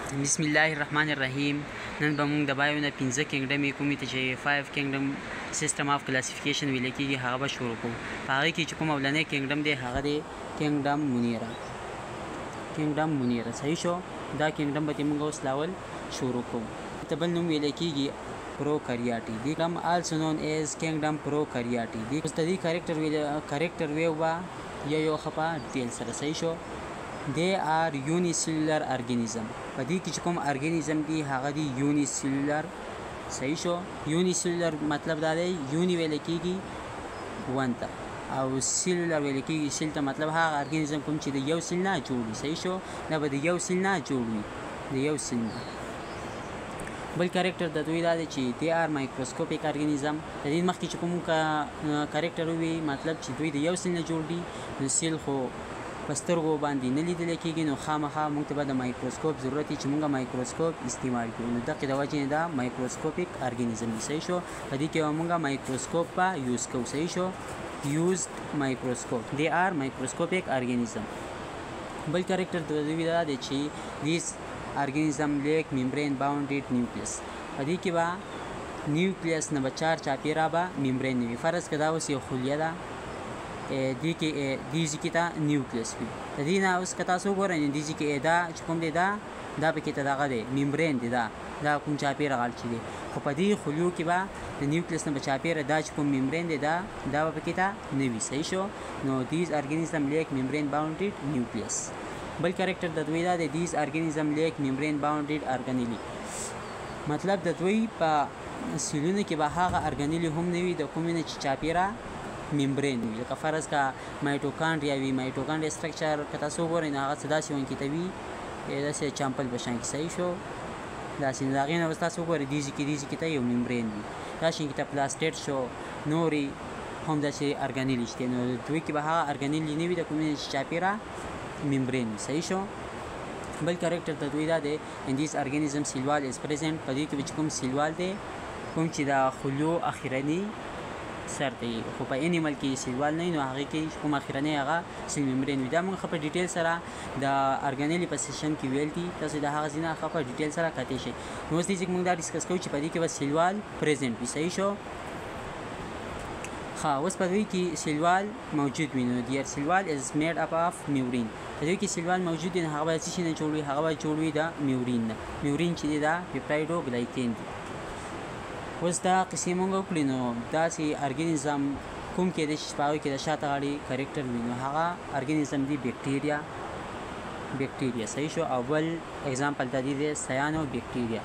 بسم الله الرحمن الرحیم. نن به موږ د بایو نه 15 کینګډمې کومې ته چې 5 کینګډم سیستم اف کلاسیفیکیشن ویل کېږي هغه به شروع کوو. په هغې کې چې کوم اولنی کینګډم دی هغه دی کینګډم مونیرا. صحیح شو. دا کینګډم به موږ اوس لاول شروع کوو. ته بل نوم ویل کېږي پروکاریاټي. دی کینګډم آلسو نون ایز کینګډم پروکاریاټي. دی اوس د دې کریکټر ویو به یو خپه ډیټیل سره. صحیح شو. they are unicellular organism. په دې کې چې کوم ارګانیزم دی هغه دی unicellular. صحیح شو. unicellular مطلب دا دی یونی ویل کېږي ون ته او سیلولر ویل کېږي سیل ته. مطلب هغه ارګانیزم کوم چې د یو سیل نه جوړ وي. صحیح شو. دا به د یو سیل نه جوړ وي، د یو سیل نه. بل کریکټر د دوی دا دی چې they are microscopic organism. د دې مخکې چې کوم کریکټر وي مطلب چې دوی د یو سیل نه جوړ دي، نو سیل خو په سترګو باندې نه لیدل کېږي، نو خامخا موږ ته به د مایکروسکوپ ضرورت وي چې موږ مایکروسکوپ استعمال کړو. نو دغې د وجې نه دا مایکروسکوپیک ارګانیزم دی. صحیح شو. په دې کې به موږ مایکروسکوپ به یوز کوو. صحیح شو. یوزد مایکروسکوپ. they are microscopic organism. بل کریکټر د دوی دا دی چې this organism lack membrane bounded nucleus. په دې کې به نیوکلیس نه به چاپیره به ممبرین وي. فرض که دا اوس یو خلیه ده، دې کې کې ته نیوکلیس وي. د دې نه اوس که تاسو وګورئ نو دې کې دا چې کوم دی دا پکې ته دغه دی ممبرین دی، دا کوم چاپیره غاړه چې دی. خو په دې خلیو کې به د نیوکلیس نه به چاپیره دا چې کوم ممبرین دی دا به پکې ته نه وي. صحیح شو. نو دیز ارګانیزم لیک ممبرین باونډډ نیوکلیس. بل کریکټر د دوی دا دی دیز ارګانیزم لیک ممبرین باونډډ ارګانیلی. مطلب د دوی په سیلونو کې به هغه ارګانیلی هم نه وي د کومې نه چې چاپیره ممبرین وي. لکه فرض که مایټوکانډریا وي، مایټوکانډریا سټرکچر که تاسو وګورئ نو هغه څه داسې ونکې ته وي داسې چمپل په شان کې. صحیح شو. داسې نو د هغې نه اوس تاسو وګورئ دې کې ته یو ممبرین وي. دا شان کې ته پلاسټیټ شو، نورې هم داسې ارګانیلي شته. نو دوی کې به هغه ارګانیلي نه وي د کومې چې چاپیره ممبرین وي. صحیح شو. بل کریکټر د دوی دا دی ان دیس ارګانیزم سیلوال از پریزنټ. په دې کې چې کوم سیلوال دی کوم چې د خلیو اخرني سر ته وي، خو په انیمل کې سیلوال نه وي، نو هغې کې کوم اخرنی هغه سیل ممبرین وي. دا موږ ښه په ډیټیل سره د ارګانیلي په سیشن کې ویل دي، تاسو د هغه ځینه ښه په ډیټیل سره کتلی شئ. نو اوس دې موږ دا ډسکس کوو چې په دې کې به سیلوال پریزنټ وي. صحیح شو. ښه، اوس په دوی کې سیلوال موجود وي. نو دیئر سیلوال از میډ اپ اف میورین. په دوی کې سیلوال موجود وي، نو هغه به څه شي نه جوړ وي؟ هغه به جوړ وي د میورین نه. میورین چې دی دا پیپټایډو ګلایکین دی. اوس دا قصې مونږ وکړې، نو داسې ارګانیزم کوم کېدای شي چې په هغوی کې د شاته غاړې کریکټر وي، نو هغه ارګانیزم دی بیکټیریا. صحیح شو. او بل اگزامپل د دې دی سیانو بیکټیریا.